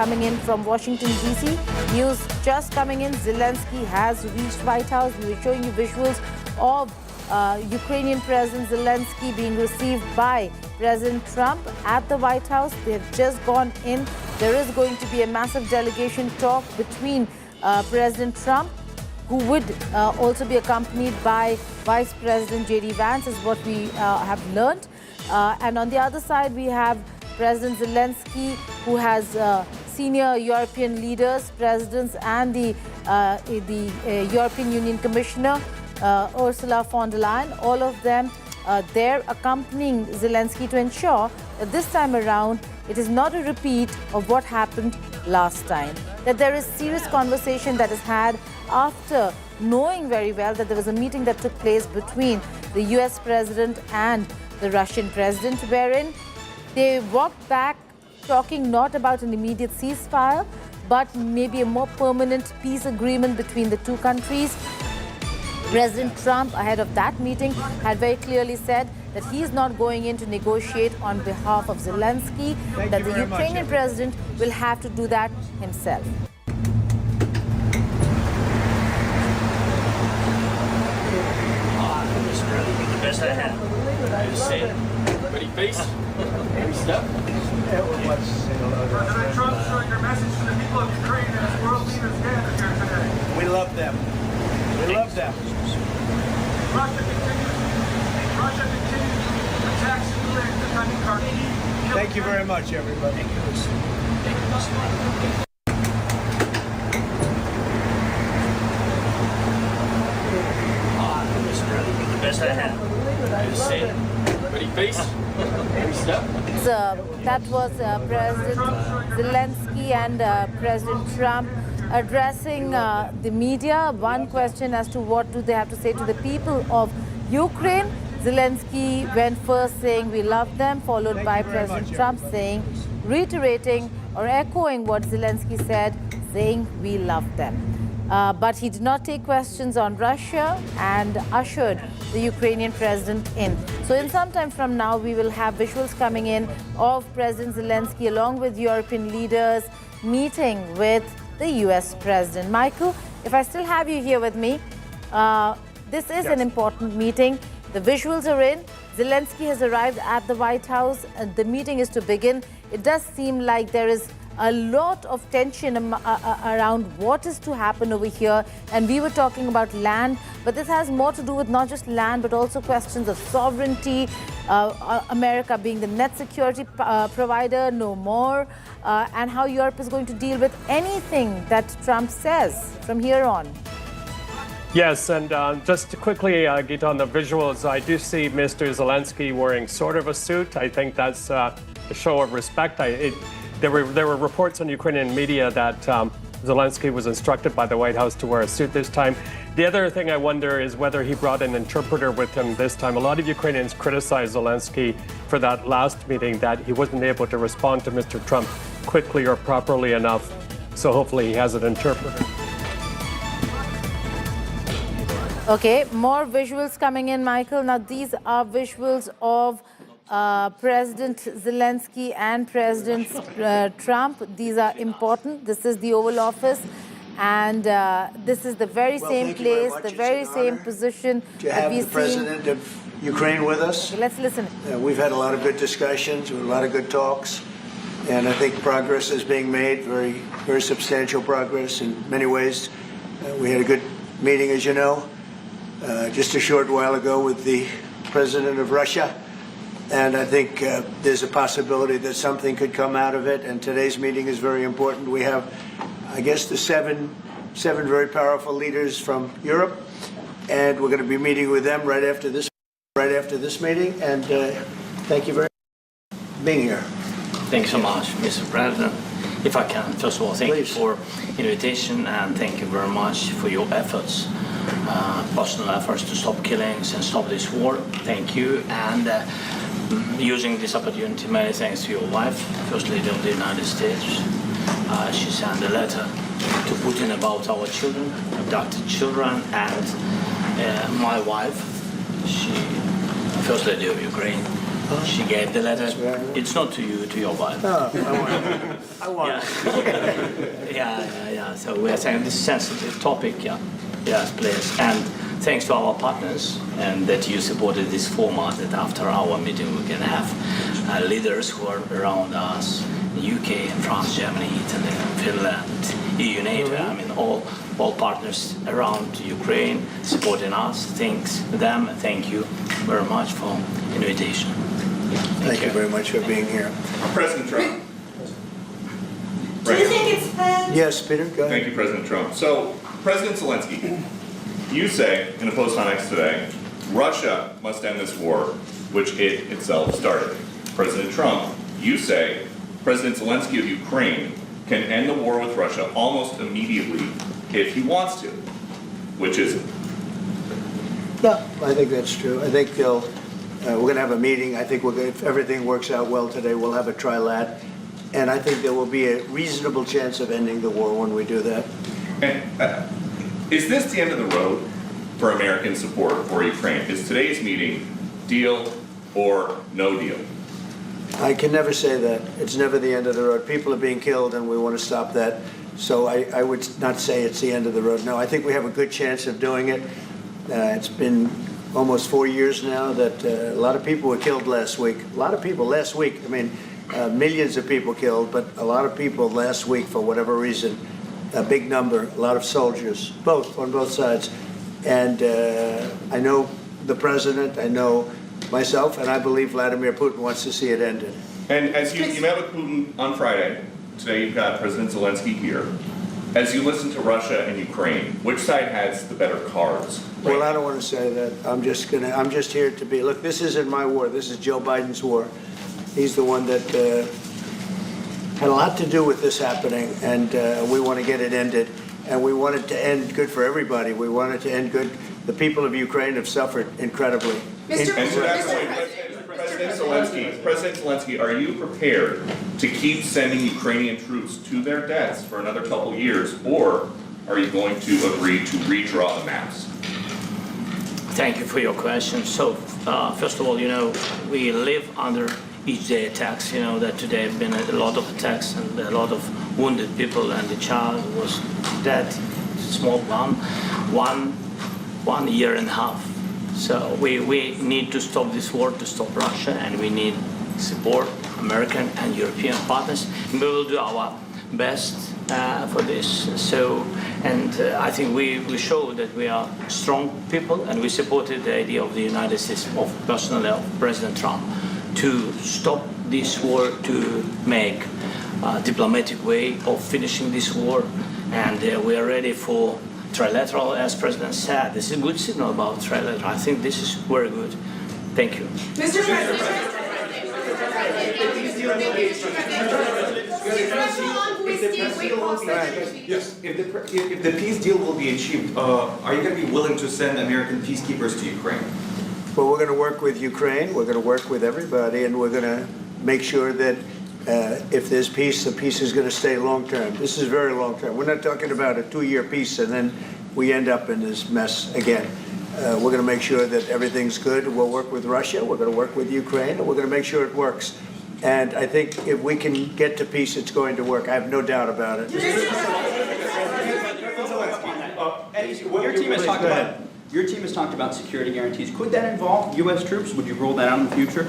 Coming in from Washington, D.C. News just coming in. Zelensky has reached White House. We were showing you visuals of Ukrainian President Zelensky being received by President Trump at the White House. They have just gone in. There is going to be a massive delegation talk between President Trump, who would also be accompanied by Vice President J.D. Vance, is what we have learned. And on the other side, we have President Zelensky, who has senior European leaders, presidents, and the European Union Commissioner, Ursula von der Leyen, all of them there accompanying Zelensky to ensure that this time around it is not a repeat of what happened last time, that there is serious conversation that is had after knowing very well that there was a meeting that took place between the US President and the Russian President, wherein they walked back talking not about an immediate ceasefire, but maybe a more permanent peace agreement between the two countries. President Trump, ahead of that meeting, had very clearly said that he is not going in to negotiate on behalf of Zelensky, that the Ukrainian president will have to do that himself. The best I had. Ready, face? Every step? President Trump, showing your message to the people of Ukraine as world leaders gather here today. We love them. We love them. Russia continues to attack civilians defending Kharkiv. Thank you very much, everybody. The best I had. Ready, face? Every step? That was President Zelensky and President Trump addressing the media. One question as to what do they have to say to the people of Ukraine. Zelensky went first saying we love them, followed by President Trump saying, reiterating or echoing what Zelensky said, saying we love them. But he did not take questions on Russia and ushered the Ukrainian president in. So in some time from now, we will have visuals coming in of President Zelensky along with European leaders meeting with the US president. Michael, if I still have you here with me, this is an important meeting. The visuals are in. Zelensky has arrived at the White House. The meeting is to begin. It does seem like there is a lot of tension around what is to happen over here. And we were talking about land, but this has more to do with not just land, but also questions of sovereignty, America being the net security provider, no more, and how Europe is going to deal with anything that Trump says from here on. Yes, and just to quickly get on the visuals, I do see Mr. Zelensky wearing sort of a suit. I think that's a show of respect. There were reports on Ukrainian media that Zelensky was instructed by the White House to wear a suit this time. The other thing I wonder is whether he brought an interpreter with him this time. A lot of Ukrainians criticized Zelensky for that last meeting, that he wasn't able to respond to Mr. Trump quickly or properly enough. So hopefully he has an interpreter. Okay, more visuals coming in, Michael. Now, these are visuals of President Zelensky and President Trump. These are important. This is the Oval Office, and this is the very same place, the very same position to have the President of Ukraine with us. Okay, let's listen. We've had a lot of good discussions, a lot of good talks, and I think progress is being made, very, very substantial progress in many ways. We had a good meeting, as you know, just a short while ago with the President of Russia. And I think there's a possibility that something could come out of it. And today's meeting is very important. We have, I guess, the seven very powerful leaders from Europe, and we're going to be meeting with them right after this meeting. And thank you very much for being here. Thanks so much, Mr. President. If I can, first of all, thank you for invitation, and thank you very much for your efforts, personal efforts to stop killings and stop this war. Thank you. And using this opportunity, many thanks to your wife, First Lady of the United States. She sent a letter to Putin about our children, abducted children, and my wife, she, First Lady of Ukraine, She gave the letter. right. It's not to you, to your wife. Oh, I want it. Yeah. So we are saying this is a sensitive topic, yeah. Yes, please. And thanks to our partners and that you supported this format, that after our meeting we can have leaders who are around us, UK, France, Germany, Italy, Finland, EU, NATO, I mean all partners around Ukraine supporting us. Thanks them. Thank you very much for invitation. Thank you very much for being here. President Trump. Do you think it's fair? Yes, Peter, go ahead. Thank you, President Trump. So, President Zelenskyy, you say in a post on X today, Russia must end this war, which it itself started. President Trump, you say President Zelenskyy of Ukraine can end the war with Russia almost immediately if he wants to, which is it? No, I think that's true. I think we're going to have a meeting. I think if everything works out well today, we'll have a trilat. And I think there will be a reasonable chance of ending the war when we do that. And is this the end of the road for American support for Ukraine? Is today's meeting deal or no deal? I can never say that. It's never the end of the road. People are being killed, and we want to stop that. So I would not say it's the end of the road. No, I think we have a good chance of doing it. It's been almost 4 years now that a lot of people were killed last week. A lot of people last week. I mean, millions of people killed, but a lot of people last week for whatever reason. A big number, a lot of soldiers, on both sides. And I know the president, I know myself, and I believe Vladimir Putin wants to see it ended. And as you met with Putin on Friday, today you've got President Zelenskyy here. As you listen to Russia and Ukraine, which side has the better cards? Well, I don't want to say that. I'm just here to be. Look, this isn't my war. This is Joe Biden's war. He's the one that had a lot to do with this happening, and we want to get it ended. And we want it to end good for everybody. We want it to end good. The people of Ukraine have suffered incredibly. And to that point, President Zelenskyy, are you prepared to keep sending Ukrainian troops to their deaths for another couple years, or are you going to agree to redraw the maps? Thank you for your question. So, first of all, we live under each day attacks. That today have been a lot of attacks and a lot of wounded people, and the child was dead, small one year and a half. So we need to stop this war, to stop Russia, and we need support American and European partners. And we will do our best for this. So, and I think we show that we are strong people, and we supported the idea of the United States, personally of President Trump, to stop this war, to make a diplomatic way of finishing this war, and we are ready for trilateral, as President said. This is a good signal about trilateral. I think this is very good. Thank you. Mr. President, yes, if the peace deal will be achieved, are you going to be willing to send American peacekeepers to Ukraine? Well, we're going to work with Ukraine. We're going to work with everybody, and we're going to make sure that if there's peace, the peace is going to stay long term. This is very long term. We're not talking about a 2-year peace and then we end up in this mess again. We're going to make sure that everything's good. We'll work with Russia. We're going to work with Ukraine, and we're going to make sure it works. And I think if we can get to peace, it's going to work. I have no doubt about it. Your team has talked about security guarantees. Could that involve U.S. troops? Would you roll that out in the future?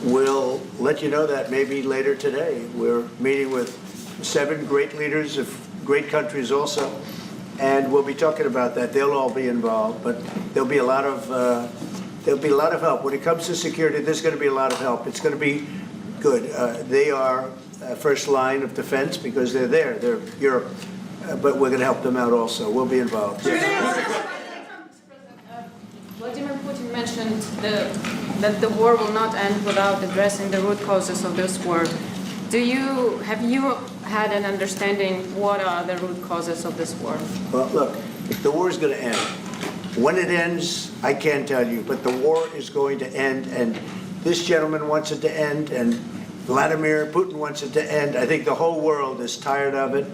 We'll let you know that maybe later today. We're meeting with 7 great leaders of great countries also, and we'll be talking about that. They'll all be involved, but there'll be a lot of help. When it comes to security, there's going to be a lot of help. It's going to be good. They are first line of defense because they're there. They're Europe. But we're going to help them out also. We'll be involved. Vladimir Putin mentioned that the war will not end without addressing the root causes of this war. Have you had an understanding what are the root causes of this war? Well, look, the war is going to end. When it ends, I can't tell you, but the war is going to end, and this gentleman wants it to end, and Vladimir Putin wants it to end. I think the whole world is tired of it.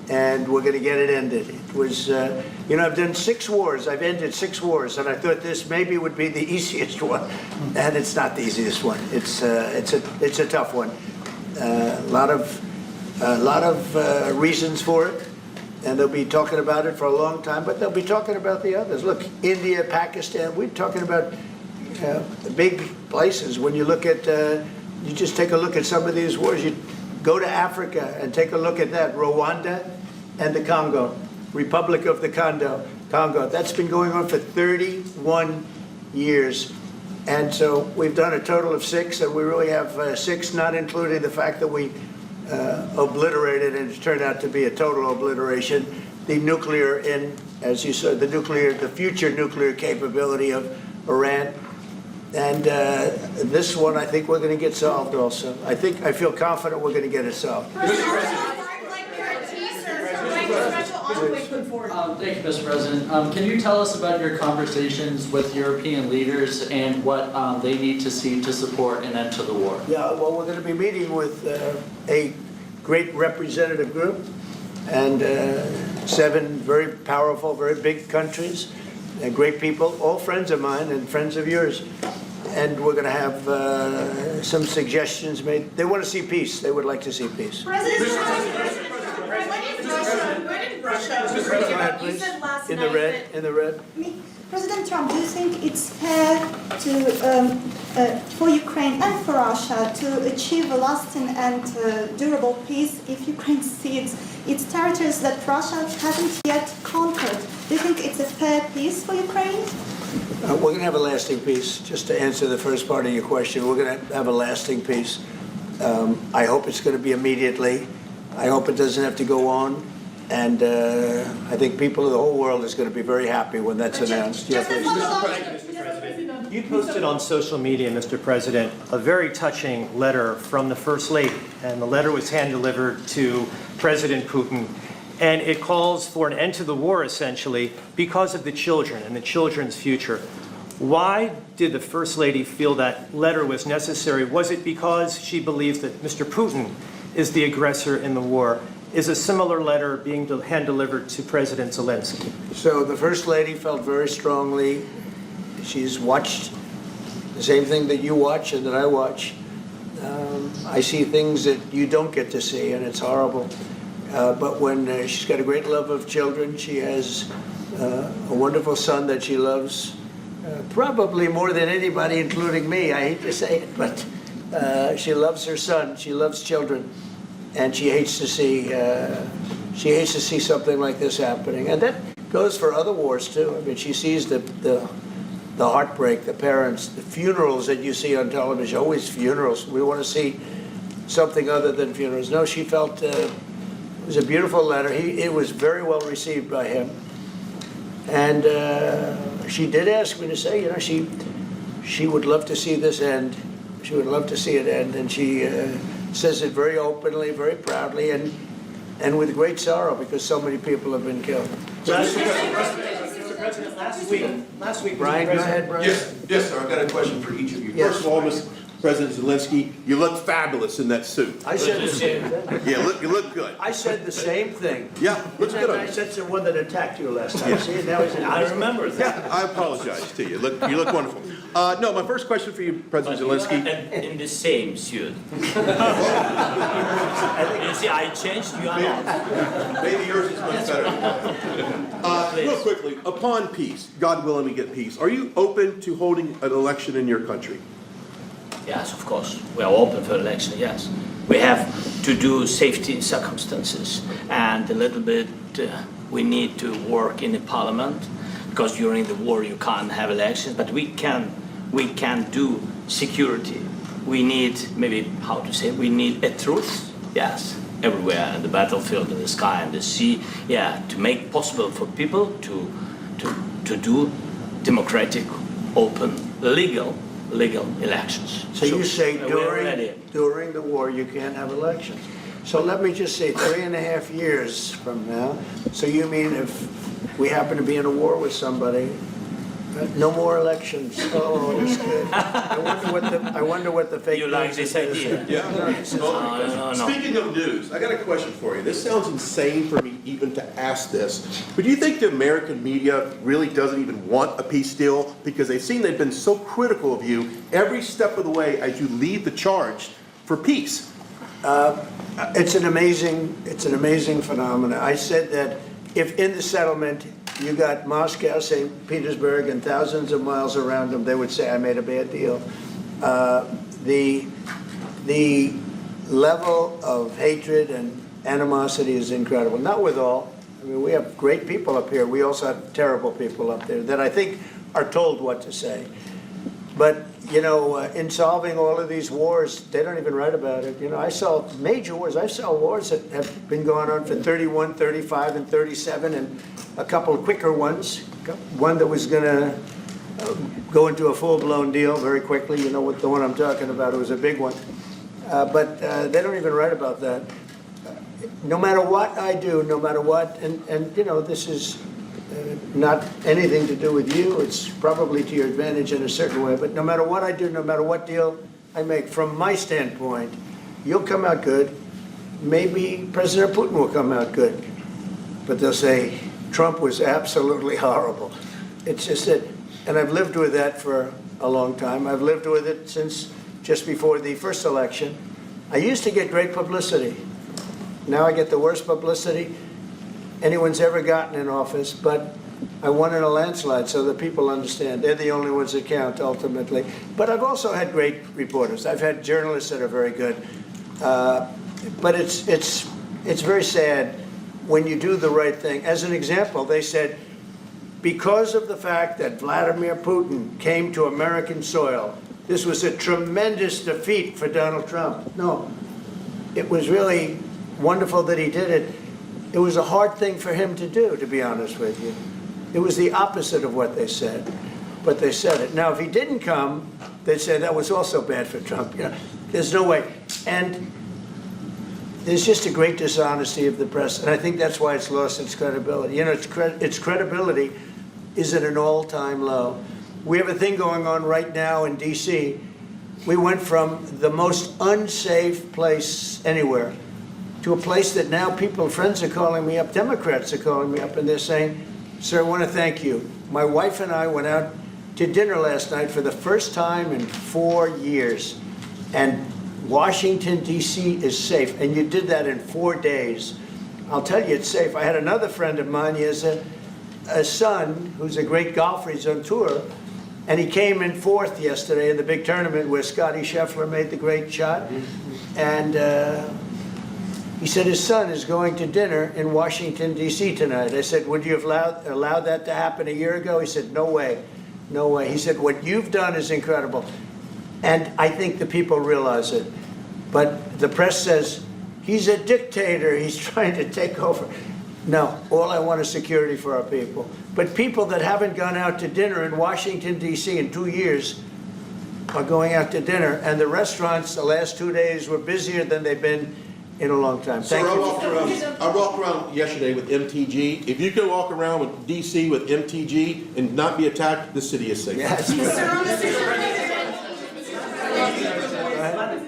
and we're going to get it ended. It was, I've done 6 wars. I've ended 6 wars, and I thought this maybe would be the easiest one, and it's not the easiest one. It's a tough one. A lot of reasons for it, and they'll be talking about it for a long time. But they'll be talking about the others. Look, India, Pakistan. We're talking about big places. When you look at, you just take a look at some of these wars. You go to Africa and take a look at that. Rwanda and the Congo, Republic of the Congo. That's been going on for 31 years. And so we've done a total of 6, and we really have 6, not including the fact that we obliterated, and it turned out to be a total obliteration, the nuclear, as you said, the future nuclear capability of Iran. And this one, I think we're going to get solved also. I feel confident we're going to get it solved. Thank you, Mr. President. Can you tell us about your conversations with European leaders and what they need to see to support an end to the war? Yeah, well, we're going to be meeting with a great representative group and 7 very powerful, very big countries, and great people, all friends of mine and friends of yours. And we're going to have some suggestions made. They want to see peace. They would like to see peace. You said last In night the red, in the red. President Trump, do you think it's fair for Ukraine and for Russia to achieve a lasting and durable peace if Ukraine cedes its territories that Russia hasn't yet conquered? Do you think it's a fair peace for Ukraine? We're going to have a lasting peace. Just to answer the first part of your question, we're going to have a lasting peace. I hope it's going to be immediately. I hope it doesn't have to go on. And I think people of the whole world is going to be very happy when that's announced. You posted on social media, Mr. President, a very touching letter from the First Lady, and the letter was hand-delivered to President Putin, and it calls for an end to the war, essentially, because of the children and the children's future. Why did the First Lady feel that letter was necessary? Was it because she believes that Mr. Putin is the aggressor in the war? Is a similar letter being hand-delivered to President Zelensky? So the First Lady felt very strongly. She's watched the same thing that you watch and that I watch. I see things that you don't get to see, and it's horrible. But when she's got a great love of children, she has a wonderful son that she loves, probably more than anybody, including me. I hate to say it, but she loves her son. She loves children. And she hates to see something like this happening, and that goes for other wars too. I mean, she sees the heartbreak, the parents, the funerals that you see on television. Always funerals. We want to see something other than funerals. No, she felt it was a beautiful letter. It was very well received by him, and she did ask me to say, she would love to see this end. She would love to see it end, and she says it very openly, very proudly, and with great sorrow because so many people have been killed. Mr. President, last week, Brian, go ahead, Brian. Yes, sir. I've got a question for each of you. Yes. First of all, Mr. President Zelensky, you look fabulous in that suit. I said the same thing. Yeah, you look good. I said the same thing. Yeah, looks good on I you. said to the one that attacked you last time. See, now he's I remember that. Yeah, I apologize to you. You look wonderful. No, my first question for you, President Zelensky. In the same suit. You see, I changed, you are not. Maybe yours is much better. Real quickly, upon peace, God willing we get peace, are you open to holding an election in your country? Yes, of course. We are open for election, yes. We have to do safety circumstances, and a little bit we need to work in the parliament, because during the war you can't have elections, but we can do security. We need, we need a truth, yes, everywhere, in the battlefield, in the sky, in the sea, yeah, to make possible for people to do democratic, open, legal elections. So you say during the war you can't have elections. So let me just say 3.5 years from now. So you mean if we happen to be in a war with somebody No more elections. Oh, that's good. I wonder what the fake You like news this is gonna idea? say. No. Speaking of news, I got a question for you. This sounds insane for me even to ask this, but do you think the American media really doesn't even want a peace deal because they've been so critical of you every step of the way as you lead the charge for peace? It's an amazing phenomenon. I said that if in the settlement you got Moscow, St. Petersburg, and thousands of miles around them, they would say I made a bad deal. The level of hatred and animosity is incredible. Not with all. I mean, we have great people up here. We also have terrible people up there that I think are told what to say. But, you know, in solving all of these wars, they don't even write about it. You know, I saw major wars. I saw wars that have been going on for 31, 35, and 37, and a couple of quicker ones. One that was going to go into a full-blown deal very quickly. You know what the one I'm talking about. It was a big one. But they don't even write about that. No matter what I do, no matter what, and you know, this is not anything to do with you. It's probably to your advantage in a certain way. But no matter what I do, no matter what deal I make, from my standpoint, you'll come out good. Maybe President Putin will come out good. But they'll say, Trump was absolutely horrible. It's just that, and I've lived with that for a long time. I've lived with it since just before the first election. I used to get great publicity. Now I get the worst publicity anyone's ever gotten in office, but I won in a landslide, so the people understand. They're the only ones that count, ultimately. But I've also had great reporters. I've had journalists that are very good. But it's very sad when you do the right thing. As an example, they said, because of the fact that Vladimir Putin came to American soil, this was a tremendous defeat for Donald Trump. No, it was really wonderful that he did it. It was a hard thing for him to do, to be honest with you. It was the opposite of what they said, but they said it. Now, if he didn't come, they'd say that was also bad for Trump. You know, there's no way. And there's just a great dishonesty of the press, and I think that's why it's lost its credibility. You know, its credibility is at an all-time low. We have a thing going on right now in D.C. We went from the most unsafe place anywhere to a place that now friends are calling me up, Democrats are calling me up, and they're saying, sir, I want to thank you. My wife and I went out to dinner last night for the first time in 4 years, and Washington, D.C. is safe, and you did that in 4 days. I'll tell you, it's safe. I had another friend of mine, he has a son who's a great golfer, he's on tour, and he came in fourth yesterday in the big tournament where Scotty Scheffler made the great shot, and he said his son is going to dinner in Washington, D.C. tonight. I said, would you have allowed that to happen a year ago? He said, no way, no way. He said, what you've done is incredible. And I think the people realize it. But the press says, he's a dictator, he's trying to take over. No, all I want is security for our people. But people that haven't gone out to dinner in Washington, D.C. in 2 years are going out to dinner. And the restaurants the last 2 days were busier than they've been in a long time. Thank you. I walked around yesterday with MTG. If you can walk around with DC with MTG and not be attacked, the city is safe. Yes.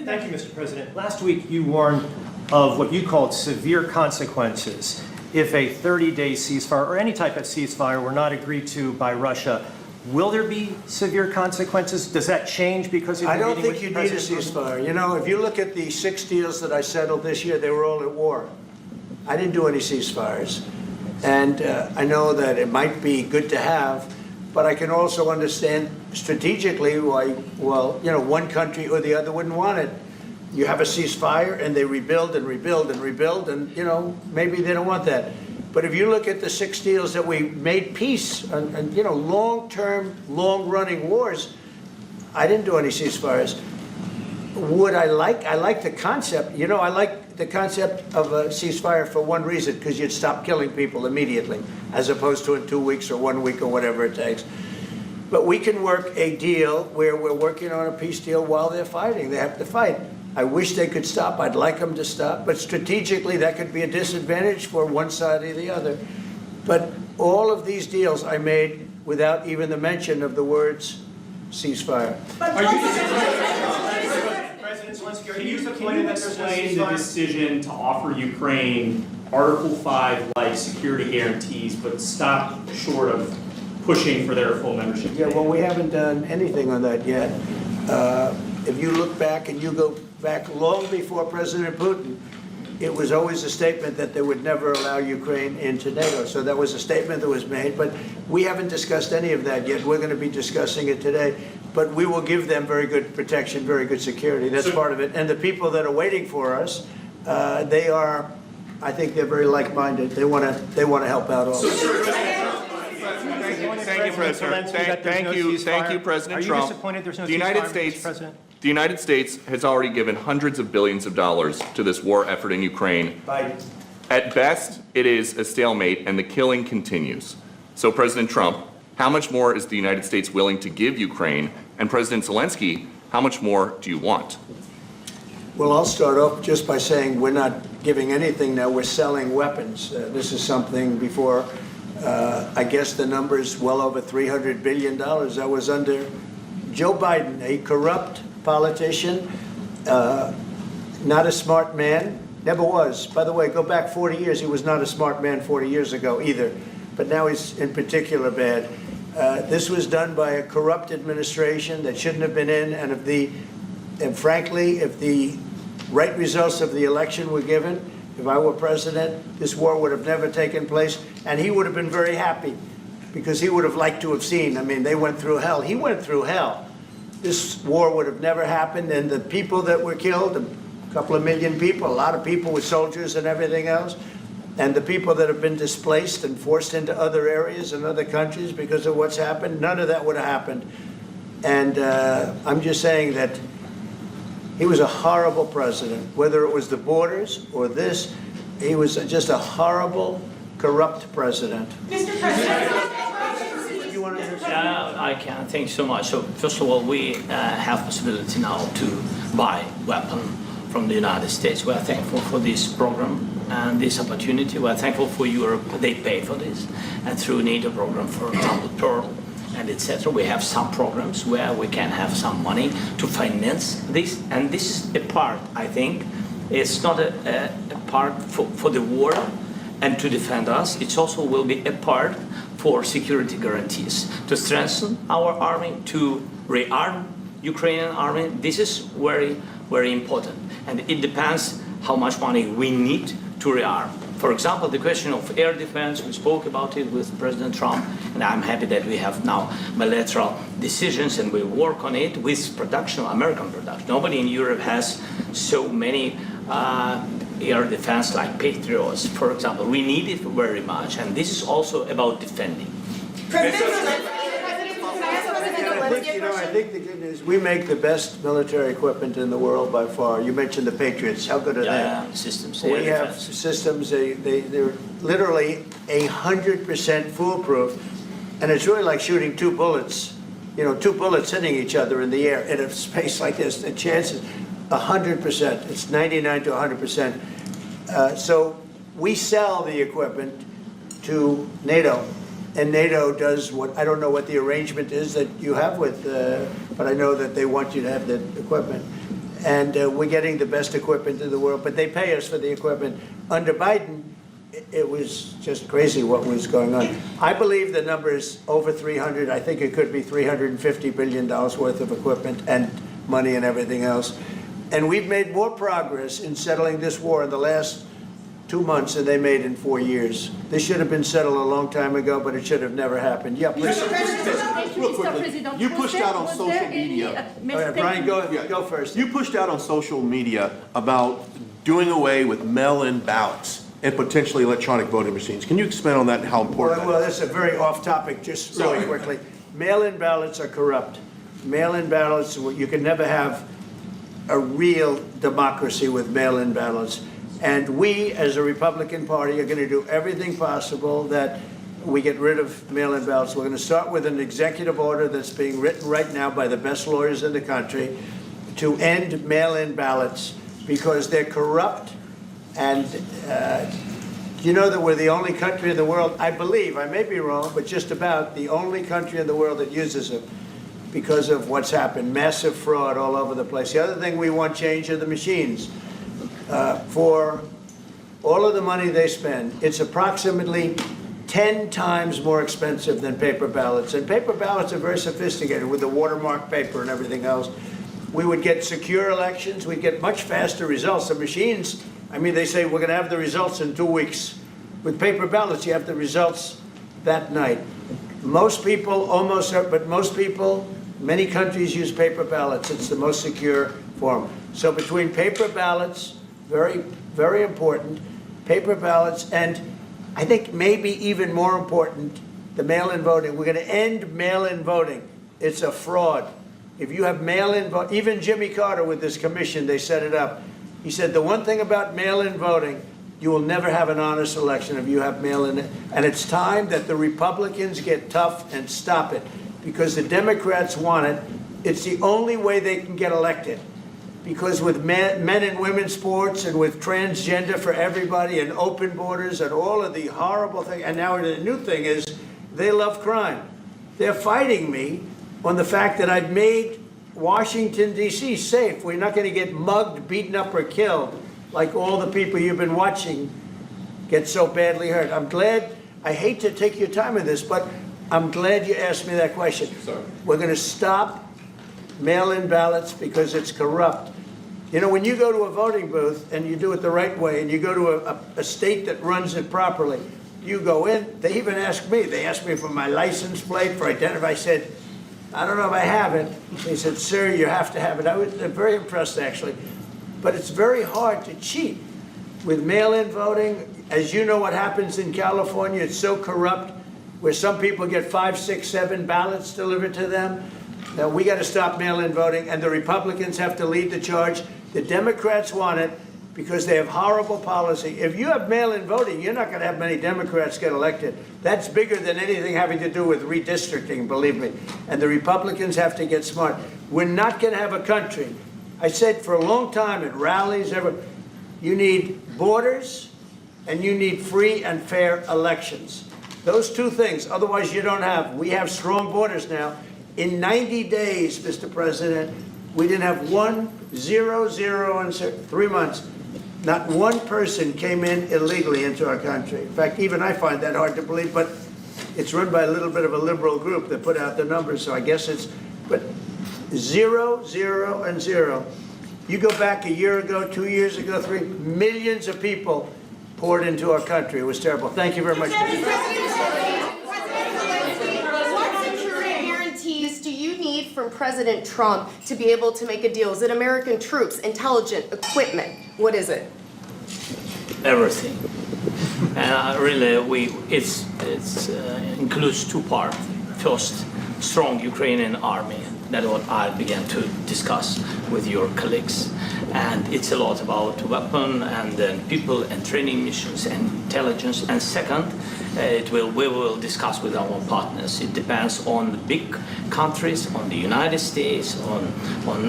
Thank you, Mr. President. Last week you warned of what you called severe consequences if a 30-day ceasefire or any type of ceasefire were not agreed to by Russia. Will there be severe consequences? Does that change because of I your don't meeting think with you need a President Putin? ceasefire. You know, if you look at the 6 deals that I settled this year, they were all at war. I didn't do any ceasefires. And I know that it might be good to have, but I can also understand strategically why, well, you know, one country or the other wouldn't want it. You have a ceasefire and they rebuild and rebuild and rebuild, and, you know, maybe they don't want that. But if you look at the 6 deals that we made peace and you know, long-term, long-running wars, I didn't do any ceasefires. Would I like the concept, you know, I like the concept of a ceasefire for one reason, because you'd stop killing people immediately, as opposed to in 2 weeks or 1 week or whatever it takes. But we can work a deal where we're working on a peace deal while they're fighting. They have to fight. I wish they could stop. I'd like them to stop. But strategically, that could be a disadvantage for one side or the other. But all of these deals I made without even the mention of the words ceasefire. President Zelenskyy, can you explain the decision to offer Ukraine Article 5-like security guarantees, but stop short of pushing for their full membership? Yeah, well, we haven't done anything on that yet. If you look back and you go back long before President Putin, it was always a statement that they would never allow Ukraine into NATO. So that was a statement that was made, but we haven't discussed any of that yet. We're going to be discussing it today. But we will give them very good protection, very good security. That's part of it. And the people that are waiting for us, they are, I think they're very like-minded. They want to help out also. Thank you, President. Thank you, President Trump. Are you disappointed there's no The United ceasefire, States, Mr. President? the United States has already given hundreds of billions of dollars to this war effort in Ukraine. Biden. At best, it is a stalemate, and the killing continues. So, President Trump, how much more is the United States willing to give Ukraine? And President Zelensky, how much more do you want? Well, I'll start off just by saying we're not giving anything now. We're selling weapons. This is something before, I guess the number is well over $300 billion. That was under Joe Biden, a corrupt politician, not a smart man, never was. By the way, go back 40 years. He was not a smart man 40 years ago either. But now he's in particular bad. This was done by a corrupt administration that shouldn't have been in, and frankly, if the right results of the election were given, if I were president, this war would have never taken place, and he would have been very happy, because he would have liked to have seen. I mean, they went through hell. He went through hell. This war would have never happened, and the people that were killed, a couple of million people, a lot of people with soldiers and everything else, and the people that have been displaced and forced into other areas and other countries because of what's happened, none of that would have happened. And I'm just saying that he was a horrible president, whether it was the borders or this. He was just a horrible, corrupt president. Mr. President. I can. Thank you so much. So first of all, we have possibility now to buy weapon from the United States. We are thankful for this program and this opportunity. We are thankful for Europe. They pay for this, and through NATO program, for example, Pearl and etc. We have some programs where we can have some money to finance this, and this is a part. I think it's not a part for the war and to defend us. It also will be a part for security guarantees, to strengthen our army, to rearm Ukrainian army. This is very, very important. And it depends how much money we need to rearm. For example, the question of air defense, we spoke about it with President Trump, and I'm happy that we have now bilateral decisions and we work on it with production, American production. Nobody in Europe has so many air defense like Patriots, for example. We need it very much, and this is also about defending. I think the good news, we make the best military equipment in the world by far. You mentioned the Patriots. How good are they? Systems. We have systems, they're literally 100% foolproof. And it's really like shooting two bullets, two bullets hitting each other in the air in a space like this. The chances, 100%. It's 99 to 100%. So we sell the equipment to NATO. And NATO does what, I don't know what the arrangement is that you have with, but I know that they want you to have the equipment. And we're getting the best equipment in the world, but they pay us for the equipment. Under Biden, it was just crazy what was going on. I believe the number is over 300. I think it could be $350 billion worth of equipment and money and everything else. And we've made more progress in settling this war in the last 2 months than they made in 4 years. This should have been settled a long time ago, but it should have never happened. Yeah, please. Real quickly, you pushed out on social media. All right, Brian, go first. You pushed out on social media about doing away with mail-in ballots and potentially electronic voting machines. Can you expand on that and how important Well, that is? that's a very off-topic, just really quickly. Mail-in ballots are corrupt. Mail-in ballots, you can never have a real democracy with mail-in ballots. And we, as a Republican Party, are going to do everything possible that we get rid of mail-in ballots. We're going to start with an executive order that's being written right now by the best lawyers in the country to end mail-in ballots because they're corrupt and Do you know that we're the only country in the world, I believe, I may be wrong, but just about the only country in the world that uses them because of what's happened, massive fraud all over the place. The other thing we want changed are the machines. For all of the money they spend, it's approximately 10 times more expensive than paper ballots. And paper ballots are very sophisticated with the watermark paper and everything else. We would get secure elections, we'd get much faster results. The machines, I mean, they say we're going to have the results in 2 weeks. With paper ballots, you have the results that night. Most people, but most people, many countries use paper ballots. It's the most secure form. So between paper ballots, very, very important, paper ballots, and I think maybe even more important, the mail-in voting. We're going to end mail-in voting. It's a fraud. If you have mail-in vote, even Jimmy Carter with this commission, they set it up. He said the one thing about mail-in voting, you will never have an honest election if you have mail-in. And it's time that the Republicans get tough and stop it, because the Democrats want it. It's the only way they can get elected. Because with men and women's sports and with transgender for everybody and open borders and all of the horrible things, and now the new thing is they love crime. They're fighting me on the fact that I've made Washington, D.C. safe. We're not going to get mugged, beaten up, or killed like all the people you've been watching get so badly hurt. I'm glad, I hate to take your time with this, but I'm glad you asked me that question. Sorry. We're going to stop mail-in ballots because it's corrupt. You know, when you go to a voting booth and you do it the right way and you go to a state that runs it properly, you go in, they even ask me, they asked me for my license plate, for identity. I said, I don't know if I have it. They said, sir, you have to have it. I was very impressed, actually. But it's very hard to cheat with mail-in voting. As you know what happens in California, it's so corrupt, where some people get 5, 6, 7 ballots delivered to them. Now, we got to stop mail-in voting, and the Republicans have to lead the charge. The Democrats want it because they have horrible policy. If you have mail-in voting, you're not going to have many Democrats get elected. That's bigger than anything having to do with redistricting, believe me. And the Republicans have to get smart. We're not going to have a country. I said for a long time at rallies, you need borders and you need free and fair elections. Those two things, otherwise you don't have. We have strong borders now. In 90 days, Mr. President, we didn't have 0 in 3 months. Not one person came in illegally into our country. In fact, even I find that hard to believe, but it's run by a little bit of a liberal group that put out the numbers, so I guess it's, but 0, 0, and 0. You go back a year ago, 2 years ago, 3, millions of people poured into our country. It was terrible. Thank you very much. What security guarantees do you need from President Trump to be able to make a deal? Is it American troops, intelligence, equipment? What is it? Everything. And really, it includes 2 parts. First, strong Ukrainian army. That's what I began to discuss with your colleagues. And it's a lot about weapon and then people and training missions and intelligence. And second, we will discuss with our partners. It depends on the big countries, on the United States, on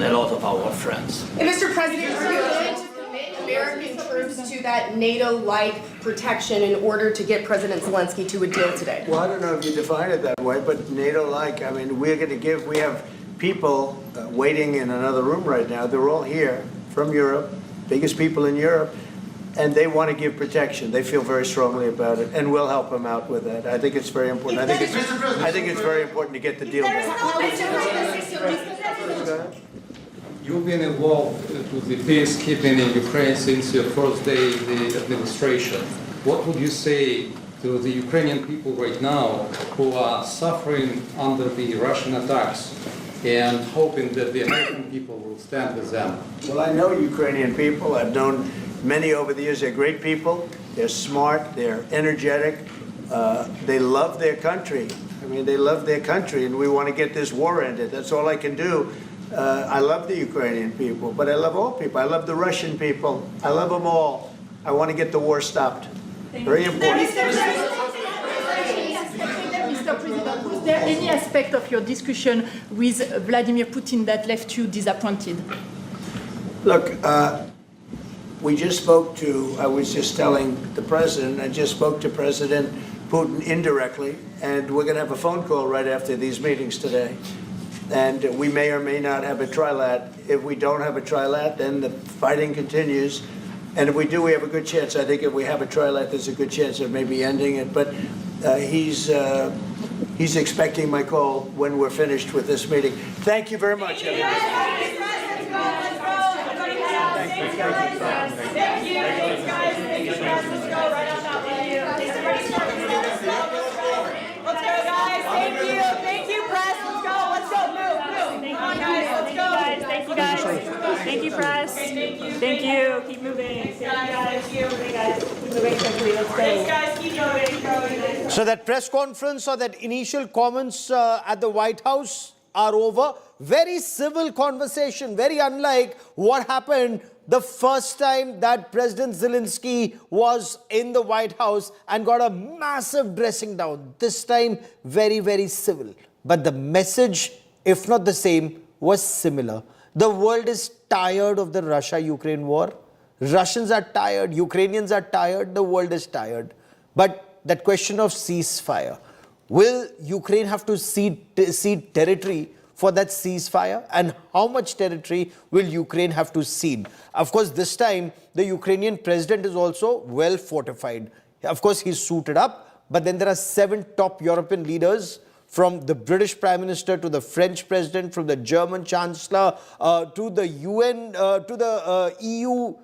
a lot of our friends. And Mr. President, are you willing to commit American troops to that NATO-like protection in order to get President Zelenskyy to a deal today? Well, I don't know if you define it that way, but NATO-like, I mean, we have people waiting in another room right now. They're all here from Europe, biggest people in Europe, and they want to give protection. They feel very strongly about it, and we'll help them out with that. I think it's very important. I think it's very important to get the deal done. You've been involved with the peacekeeping in Ukraine since your first day in the administration. What would you say to the Ukrainian people right now who are suffering under the Russian attacks and hoping that the American people will stand with them? Well, I know Ukrainian people. I've known many over the years. They're great people. They're smart. They're energetic. They love their country. I mean, they love their country, and we want to get this war ended. That's all I can do. I love the Ukrainian people, but I love all people. I love the Russian people. I love them all. I want to get the war stopped. Very important. Mr. President, was there any aspect of your discussion with Vladimir Putin that left you disappointed? Look, we just spoke to, I was just telling the president, I just spoke to President Putin indirectly, and we're going to have a phone call right after these meetings today. And we may or may not have a trilat. If we don't have a trilat, then the fighting continues. And if we do, we have a good chance. I think if we have a trilat, there's a good chance of maybe ending it. But he's expecting my call when we're finished with this meeting. Thank you very much, everybody. Thank you, guys. Thank you, guys. Let's go right on that way. Let's go, guys. Thank you. Thank you, press. Let's go. Let's go. Move. Come on, guys. Let's go. Thank you, guys. Thank you, press. Thank you. Keep moving. Thank you, guys. Hey, guys. Keep moving quickly. Let's go. Thanks, guys. Keep moving. So that press conference or that initial comments at the White House are over. Very civil conversation, very unlike what happened the first time that President Zelenskyy was in the White House and got a massive dressing down. This time, very, very civil. But the message, if not the same, was similar. The world is tired of the Russia-Ukraine war. Russians are tired, Ukrainians are tired, the world is tired. But that question of ceasefire, will Ukraine have to cede territory for that ceasefire, and how much territory will Ukraine have to cede? Of course, this time, the Ukrainian president is also well fortified. Of course, he's suited up, but then there are 7 top European leaders, from the British Prime Minister to the French President, from the German Chancellor to the UN, to the EU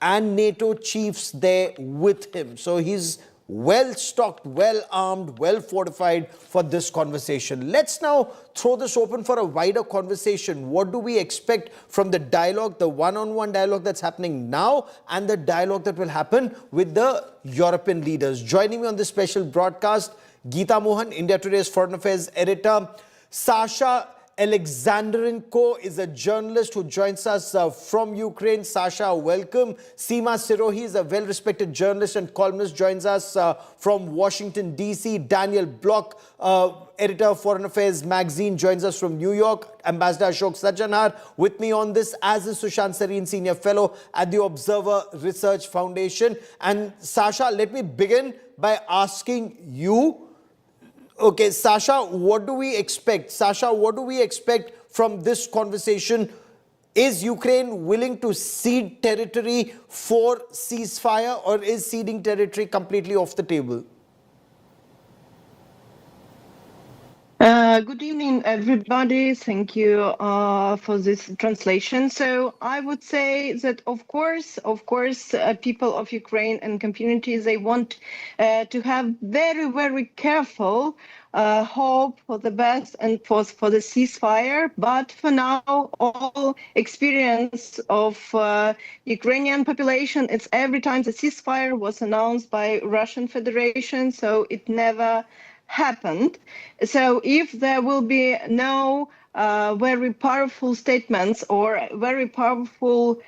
and NATO chiefs there with him. So he's well stocked, well armed, well fortified for this conversation. Let's now throw this open for a wider conversation. What do we expect from the dialogue, the one-on-one dialogue that's happening now, and the dialogue that will happen with the European leaders? Joining me on this special broadcast, Geeta Mohan, India Today's Foreign Affairs editor. Sasha Alexandrenko is a journalist who joins us from Ukraine. Sasha, welcome. Seema Sirohi is a well-respected journalist and columnist, joins us from Washington, D.C. Daniel Block, editor of Foreign Affairs magazine, joins us from New York. Ambassador Ashok Sajjanar with me on this, as is Sushant Sareen, senior fellow at the Observer Research Foundation. And Sasha, let me begin by asking you, okay, Sasha, what do we expect? Sasha, what do we expect from this conversation? Is Ukraine willing to cede territory for ceasefire, or is ceding territory completely off the table? Good evening, everybody. Thank you for this translation. So I would say that, of course, people of Ukraine and communities, they want to have very, very careful hope for the best and for the ceasefire. But for now, all experience of Ukrainian population, it's every time the ceasefire was announced by Russian Federation, so it never happened. So if there will be no very powerful statements or very powerful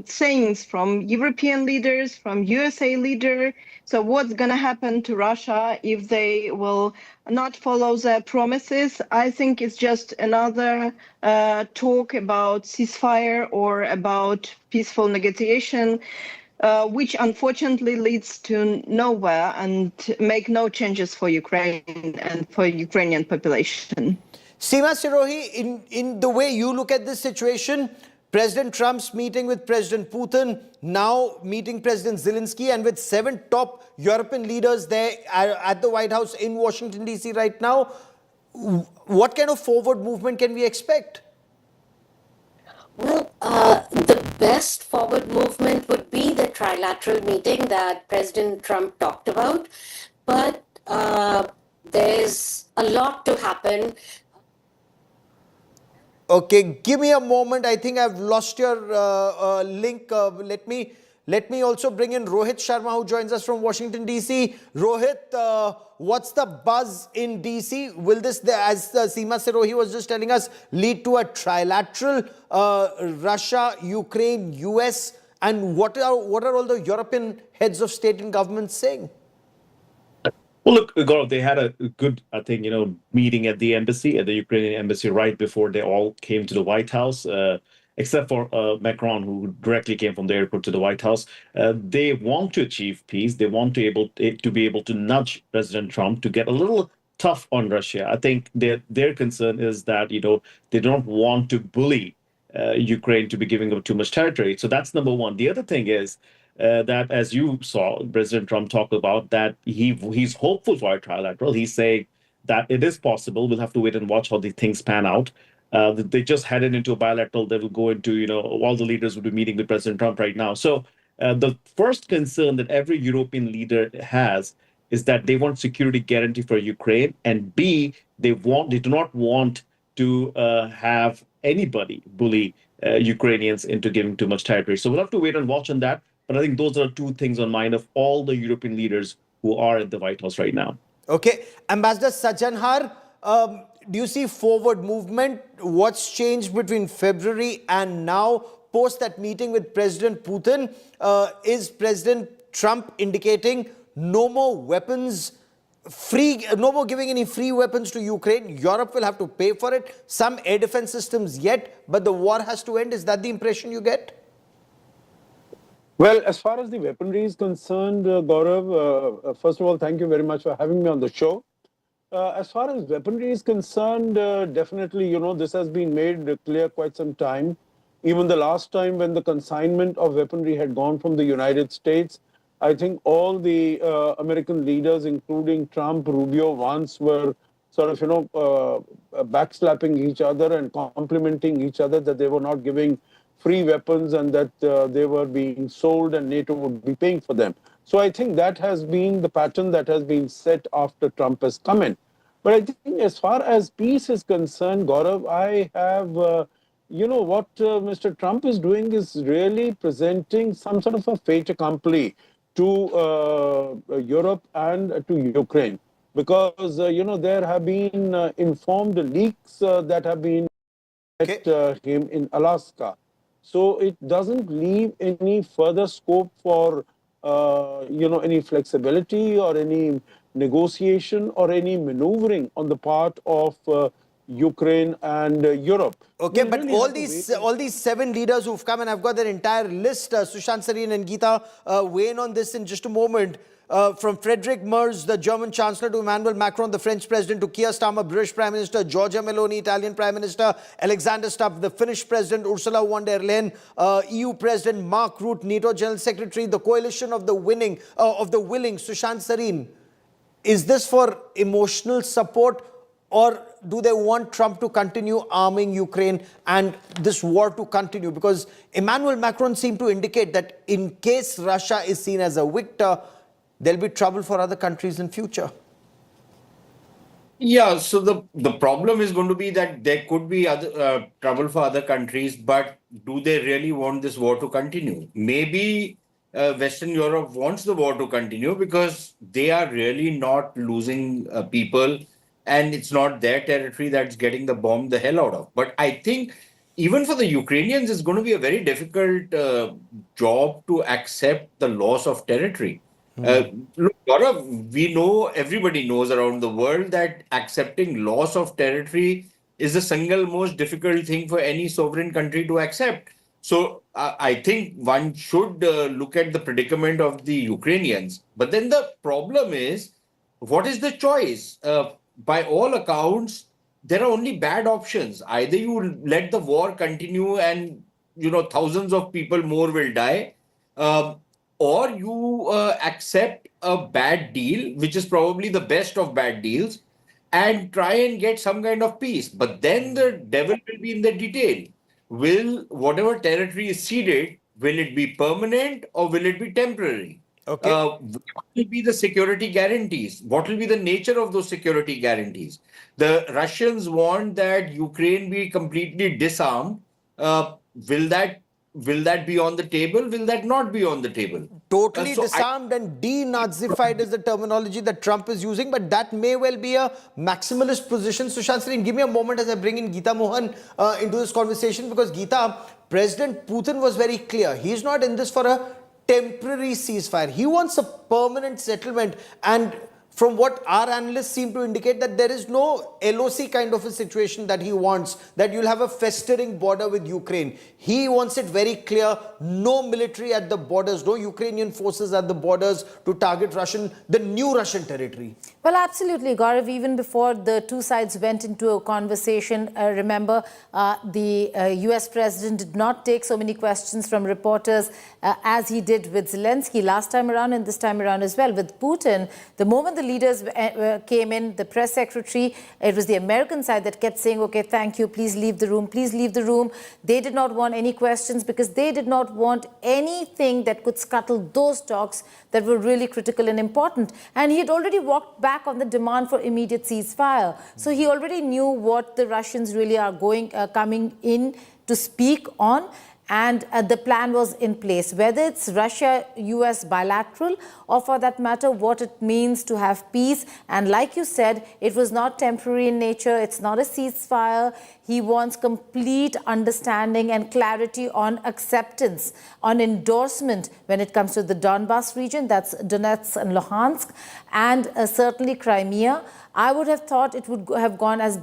sayings from European leaders, from USA leader, so what's going to happen to Russia if they will not follow their promises? I think it's just another talk about ceasefire or about peaceful negotiation, which unfortunately leads to nowhere and make no changes for Ukraine and for Ukrainian population. Seema Sirohi, in the way you look at this situation, President Trump's meeting with President Putin, now meeting President Zelenskyy, and with 7 top European leaders there at the White House in Washington, D.C. right now, what kind of forward movement can we expect? Well, the best forward movement would be the trilateral meeting that President Trump talked about. But there's a lot to happen. Okay, give me a moment. I think I've lost your link. Let me also bring in Rohit Sharma, who joins us from Washington, D.C. Rohit, what's the buzz in D.C.? Will this, as Seema Sirohi was just telling us, lead to a trilateral Russia, Ukraine, US? And what are all the European heads of state and government saying? Well, look, Gaurav, they had a good, I think, meeting at the embassy, at the Ukrainian embassy, right before they all came to the White House. except for Macron, who directly came from the airport to the White House. They want to achieve peace. They want to be able to nudge President Trump to get a little tough on Russia. I think their concern is that, they don't want to bully Ukraine to be giving up too much territory. So that's number one. The other thing is that, as you saw President Trump talk about, that he's hopeful for a trilateral. He's saying that it is possible. We'll have to wait and watch how the things pan out. They just headed into a bilateral. They will go into, all the leaders will be meeting with President Trump right now. So the first concern that every European leader has is that they want security guarantee for Ukraine, and B, they do not want to have anybody bully Ukrainians into giving too much territory. So we'll have to wait and watch on that. But I think those are two things on mind of all the European leaders who are at the White House right now. Okay. Ambassador Sajanhar, do you see forward movement? What's changed between February and now? Post that meeting with President Putin, is President Trump indicating no more weapons, no more giving any free weapons to Ukraine? Europe will have to pay for it. Some air defense systems yet, but the war has to end. Is that the impression you get? Well, as far as the weaponry is concerned, Gaurav, first of all, thank you very much for having me on the show. As far as weaponry is concerned, definitely, this has been made clear quite some time. Even the last time when the consignment of weaponry had gone from the United States, I think all the American leaders, including Trump, Rubio, Vance, were sort of, backslapping each other and complimenting each other that they were not giving free weapons and that they were being sold and NATO would be paying for them. So I think that has been the pattern that has been set after Trump has come in. But I think as far as peace is concerned, Gaurav, I have, what Mr. Trump is doing is really presenting some sort of a fait accompli to Europe and to Ukraine. Because, there have been informed leaks that have been at him in Alaska. So it doesn't leave any further scope for, any flexibility or any negotiation or any maneuvering on the part of Ukraine and Europe. Okay, but all these 7 leaders who've come, and I've got their entire list, Sushant Sareen and Geeta, weigh in on this in just a moment. From Friedrich Merz, the German Chancellor, to Emmanuel Macron, the French President, to Keir Starmer, British Prime Minister, Giorgia Meloni, Italian Prime Minister, Alexander Stubb, the Finnish President, Ursula von der Leyen, EU President Mark Rutte, NATO General Secretary, the coalition of the willing, Sushant Sareen. Is this for emotional support, or do they want Trump to continue arming Ukraine and this war to continue? Because Emmanuel Macron seemed to indicate that in case Russia is seen as a victor, there'll be trouble for other countries in future. Yeah, so the problem is going to be that there could be other trouble for other countries, but do they really want this war to continue? Maybe Western Europe wants the war to continue because they are really not losing people, and it's not their territory that's getting the bomb the hell out of. But I think even for the Ukrainians, it's going to be a very difficult job to accept the loss of territory. Look, Gaurav, everybody knows around the world that accepting loss of territory is the single most difficult thing for any sovereign country to accept. So I think one should look at the predicament of the Ukrainians. But then the problem is, what is the choice? By all accounts, there are only bad options. Either you let the war continue and, thousands of people more will die, or you accept a bad deal, which is probably the best of bad deals, and try and get some kind of peace. But then the devil will be in the detail. Will whatever territory is ceded, will it be permanent or will it be temporary? Okay. What will be the security guarantees? What will be the nature of those security guarantees? The Russians want that Ukraine be completely disarmed. Will that be on the table? Will that not be on the table? Totally disarmed and denazified is the terminology that Trump is using, but that may well be a maximalist position. Sushant Sareen, give me a moment as I bring in Geeta Mohan into this conversation, because Geeta, President Putin was very clear. He's not in this for a temporary ceasefire. He wants a permanent settlement, and from what our analysts seem to indicate, that there is no LOC kind of a situation that he wants, that you'll have a festering border with Ukraine. He wants it very clear, no military at the borders, no Ukrainian forces at the borders to target the new Russian territory. Well, absolutely, Gaurav. Even before the two sides went into a conversation, remember, the US president did not take so many questions from reporters as he did with Zelensky last time around and this time around as well. With Putin, the moment the leaders came in, the press secretary, it was the American side that kept saying, okay, thank you, please leave the room, please leave the room. They did not want any questions because they did not want anything that could scuttle those talks that were really critical and important. And he had already walked back on the demand for immediate ceasefire. So he already knew what the Russians really are coming in to speak on. And the plan was in place, whether it's Russia-US bilateral or for that matter, what it means to have peace. And like you said, it was not temporary in nature. It's not a ceasefire. He wants complete understanding and clarity on acceptance, on endorsement when it comes to the Donbas region, that's Donetsk and Luhansk, and certainly Crimea. I would have thought it would have gone as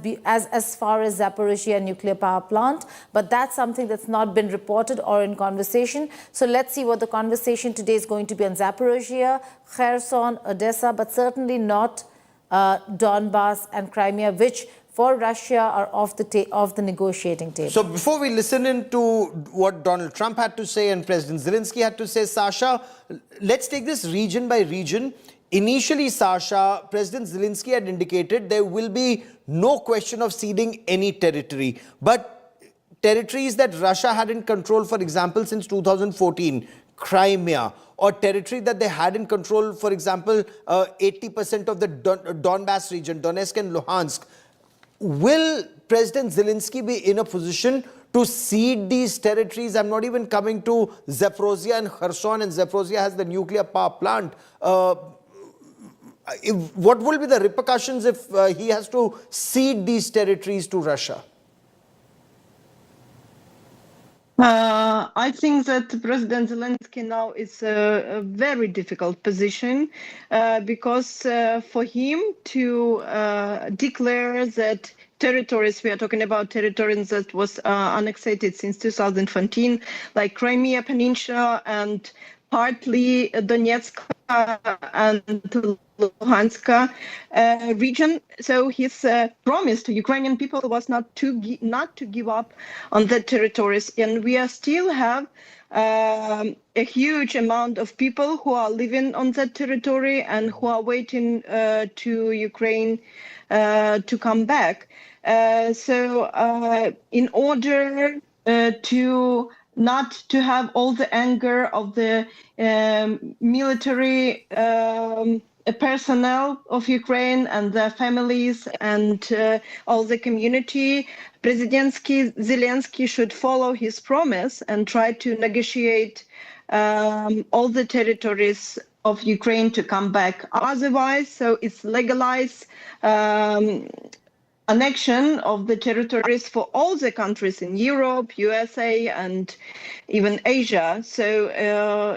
far as Zaporizhia nuclear power plant, but that's something that's not been reported or in conversation. So let's see what the conversation today is going to be on Zaporizhia, Kherson, Odessa, but certainly not Donbas and Crimea, which for Russia are off the negotiating table. So before we listen into what Donald Trump had to say and President Zelensky had to say, Sasha, let's take this region by region. Initially, Sasha, President Zelensky had indicated there will be no question of ceding any territory. But territories that Russia had in control, for example, since 2014, Crimea, or territory that they had in control, for example, 80% of the Donbas region, Donetsk and Luhansk, will President Zelensky be in a position to cede these territories? I'm not even coming to Zaporizhia and Kherson, and Zaporizhia has the nuclear power plant. What will be the repercussions if he has to cede these territories to Russia? I think that President Zelensky now is a very difficult position because for him to declare that territories, we are talking about territories that was annexated since 2014, like Crimea Peninsula and partly Donetsk and Luhansk region. So his promise to Ukrainian people was not to give up on the territories, and we are still have a huge amount of people who are living on that territory and who are waiting to Ukraine to come back. So in order to not to have all the anger of the military personnel of Ukraine and their families and all the community, President Zelensky should follow his promise and try to negotiate all the territories of Ukraine to come back. Otherwise, so it's legalized annexion of the territories for all the countries in Europe, USA, and even Asia. So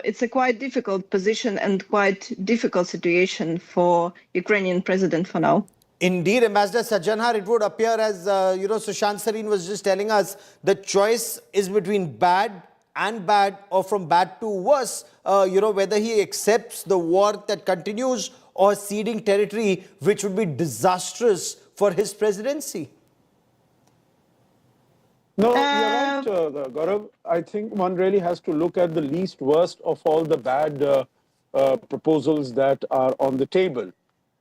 it's a quite difficult position and quite difficult situation for Ukrainian president for now. Indeed, Ambassador Sajjanhar, it would appear as, Sushant Sareen was just telling us, the choice is between bad and bad, or from bad to worse, whether he accepts the war that continues or ceding territory, which would be disastrous for his presidency. No, you're right, Gaurav. I think one really has to look at the least worst of all the bad proposals that are on the table.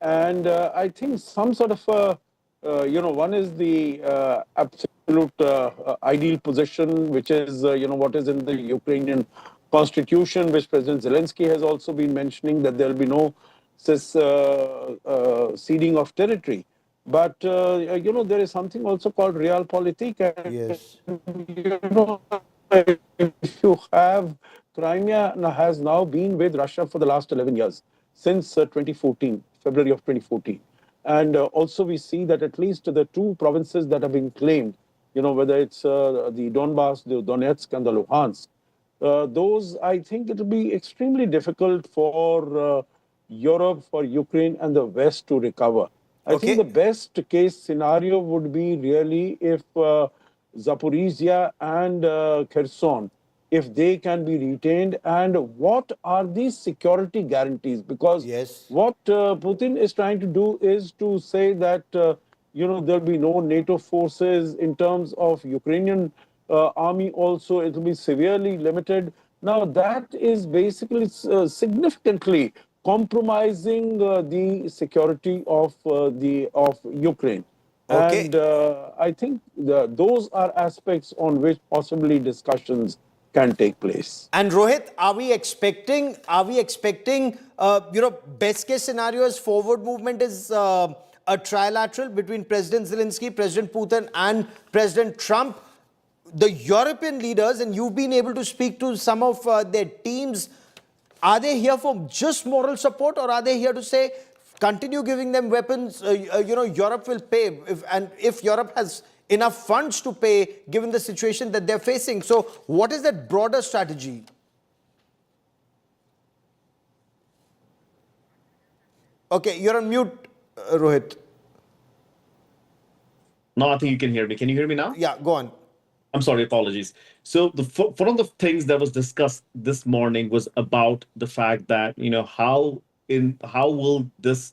And I think some sort of, one is the absolute ideal position, which is, what is in the Ukrainian constitution, which President Zelensky has also been mentioning, that there will be no ceding of territory. But, there is something also called realpolitik. Yes. If you have, Crimea has now been with Russia for the last 11 years, since 2014, February of 2014. And also we see that at least the two provinces that have been claimed, whether it's the Donbas, the Donetsk and the Luhansk, those, I think it will be extremely difficult for Europe, for Ukraine and the West to recover. I think the best case scenario would be really if Zaporizhia and Kherson, if they can be retained, and what are these security guarantees? Because what Putin is trying to do is to say that there'll be no NATO forces in terms of Ukrainian army. Also, it will be severely limited. Now that is basically significantly compromising the security of Ukraine. And I think those are aspects on which possibly discussions can take place. And Rohit, are we expecting, best case scenarios, forward movement is a trilateral between President Zelenskyy, President Putin and President Trump? The European leaders, and you've been able to speak to some of their teams, are they here for just moral support, or are they here to say, continue giving them weapons, Europe will pay, if Europe has enough funds to pay, given the situation that they're facing? So what is that broader strategy? Okay, you're on mute, Rohit. No, I think you can hear me. Can you hear me now? Yeah, go on. I'm sorry, apologies. So one of the things that was discussed this morning was about the fact that, how will this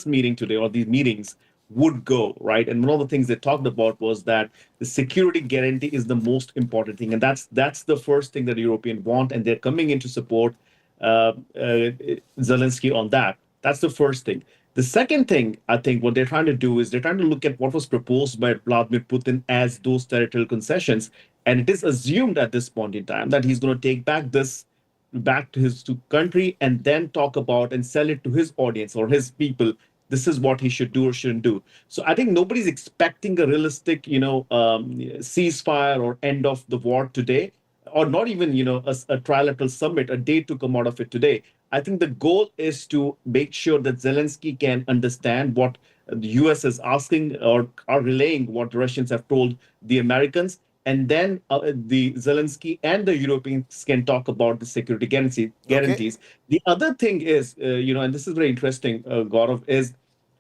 meeting today, or these meetings, would go, right? And one of the things they talked about was that the security guarantee is the most important thing, and that's the first thing that the Europeans want, and they're coming in to support Zelenskyy on that. That's the first thing. The second thing, I think, what they're trying to do is they're trying to look at what was proposed by Vladimir Putin as those territorial concessions, and it is assumed at this point in time that he's going to take back to his country and then talk about and sell it to his audience or his people. This is what he should do or shouldn't do. So I think nobody's expecting a realistic, ceasefire or end of the war today, or not even, a trilateral summit, a date to come out of it today. I think the goal is to make sure that Zelenskyy can understand what the US is asking, or are relaying what the Russians have told the Americans. And then the Zelenskyy and the Europeans can talk about the security guarantees. The other thing is, and this is very interesting, Gaurav, is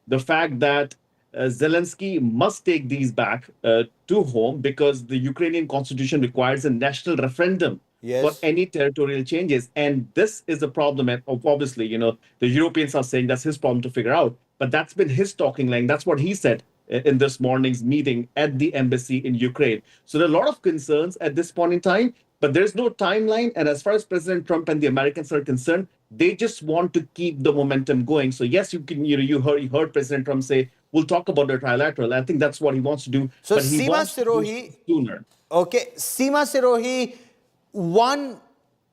the fact that Zelenskyy must take these back to home, because the Ukrainian constitution requires a national referendum for any territorial changes. And this is a problem. And obviously, the Europeans are saying that's his problem to figure out. But that's been his talking line. That's what he said in this morning's meeting at the embassy in Ukraine. So there are a lot of concerns at this point in time, but there's no timeline. And as far as President Trump and the Americans are concerned, they just want to keep the momentum going. So yes, you heard President Trump say, we'll talk about the trilateral. I think that's what he wants to do. So but he Seema wants Sirohi, to do sooner. Okay, Seema Sirohi, one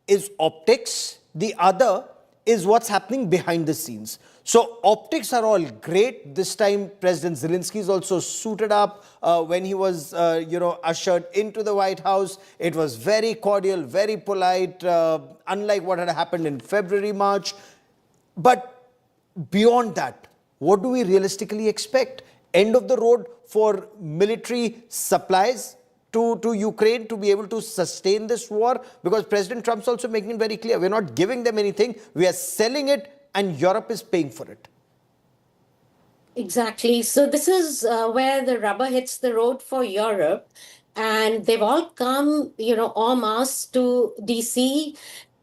is optics, the other is what's happening behind the scenes. So optics are all great. This time, President Zelenskyy is also suited up. When he was, ushered into the White House, it was very cordial, very polite, unlike what had happened in February, March. But beyond that, what do we realistically expect? End of the road for military supplies to Ukraine to be able to sustain this war? Because President Trump's also making it very clear, we're not giving them anything, we are selling it, and Europe is paying for it. Exactly. So this is where the rubber hits the road for Europe. And they've all come, en masse to DC,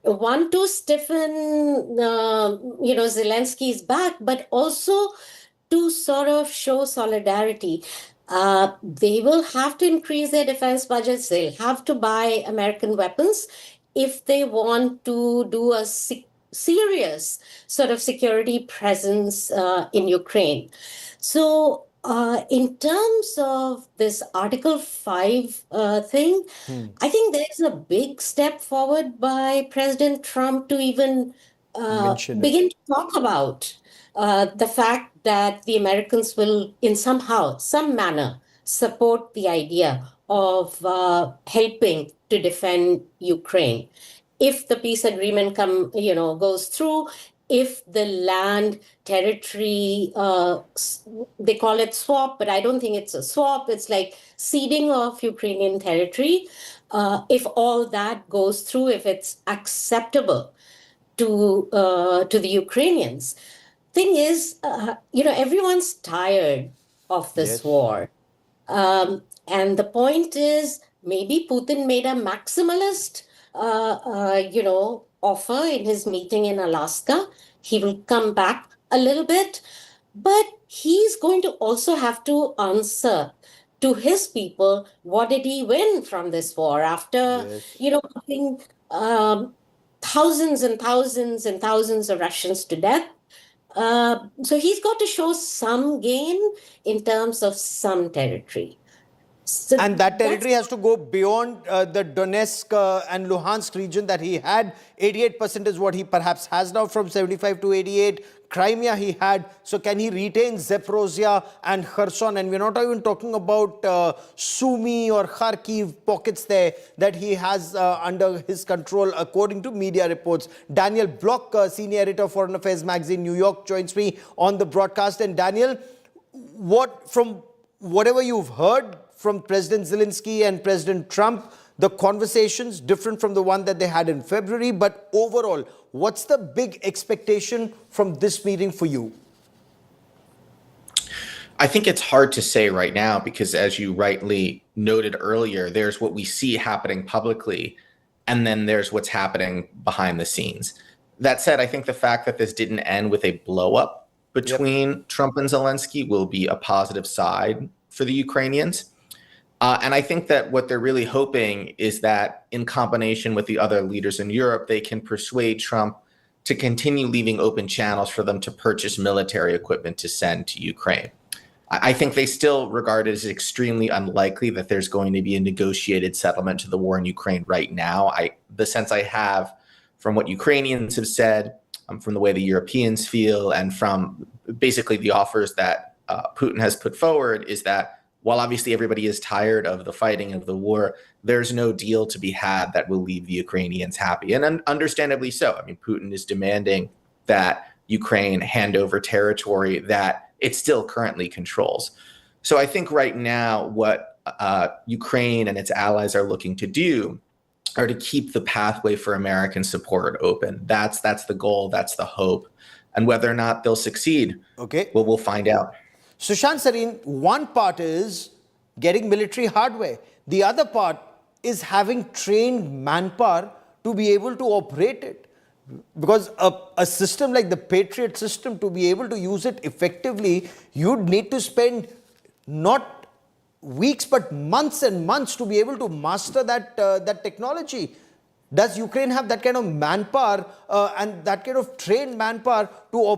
one to stiffen, Zelensky's back, but also to sort of show solidarity. They will have to increase their defense budgets. They'll have to buy American weapons if they want to do a serious sort of security presence in Ukraine. So in terms of this Article 5 thing, I think there's a big step forward by President Trump to even begin to talk about the fact that the Americans will, in some manner, support the idea of helping to defend Ukraine. If the peace agreement goes through, if the land territory, they call it swap, but I don't think it's a swap. It's like ceding of Ukrainian territory. If all that goes through, if it's acceptable to the Ukrainians. Thing is, everyone's tired of this war. And the point is, maybe Putin made a maximalist, offer in his meeting in Alaska. He will come back a little bit, but he's going to also have to answer to his people, what did he win from this war after, putting thousands and thousands and thousands of Russians to death. So he's got to show some gain in terms of some territory. So and that territory has to go beyond the Donetsk and Luhansk region that he had. 88% is what he perhaps has now, from 75 to 88. Crimea he had. So can he retain Zaporozhye and Kherson? And we're not even talking about Sumy or Kharkiv pockets there that he has under his control, according to media reports. Daniel Block, senior editor of Foreign Affairs magazine, New York, joins me on the broadcast. And Daniel, from whatever you've heard from President Zelenskyy and President Trump, the conversations different from the one that they had in February, but overall, what's the big expectation from this meeting for you? I think it's hard to say right now because, as you rightly noted earlier, there's what we see happening publicly, and then there's what's happening behind the scenes. That said, I think the fact that this didn't end with a blow-up between Trump and Zelenskyy will be a positive side for the Ukrainians. And I think that what they're really hoping is that, in combination with the other leaders in Europe, they can persuade Trump to continue leaving open channels for them to purchase military equipment to send to Ukraine. I think they still regard it as extremely unlikely that there's going to be a negotiated settlement to the war in Ukraine right now. The sense I have from what Ukrainians have said, from the way the Europeans feel, and from basically the offers that Putin has put forward, is that while obviously everybody is tired of the fighting of the war, there's no deal to be had that will leave the Ukrainians happy. And understandably so. I mean, Putin is demanding that Ukraine hand over territory that it still currently controls. So I think right now what Ukraine and its allies are looking to do are to keep the pathway for American support open. That's the goal, that's the hope. And whether or not they'll succeed, well, we'll find out. Sushant Sareen, one part is getting military hardware. The other part is having trained manpower to be able to operate it. Because a system like the Patriot system, to be able to use it effectively, you'd need to spend not weeks but months and months to be able to master that technology. Does Ukraine have that kind of manpower and that kind of trained manpower to operate?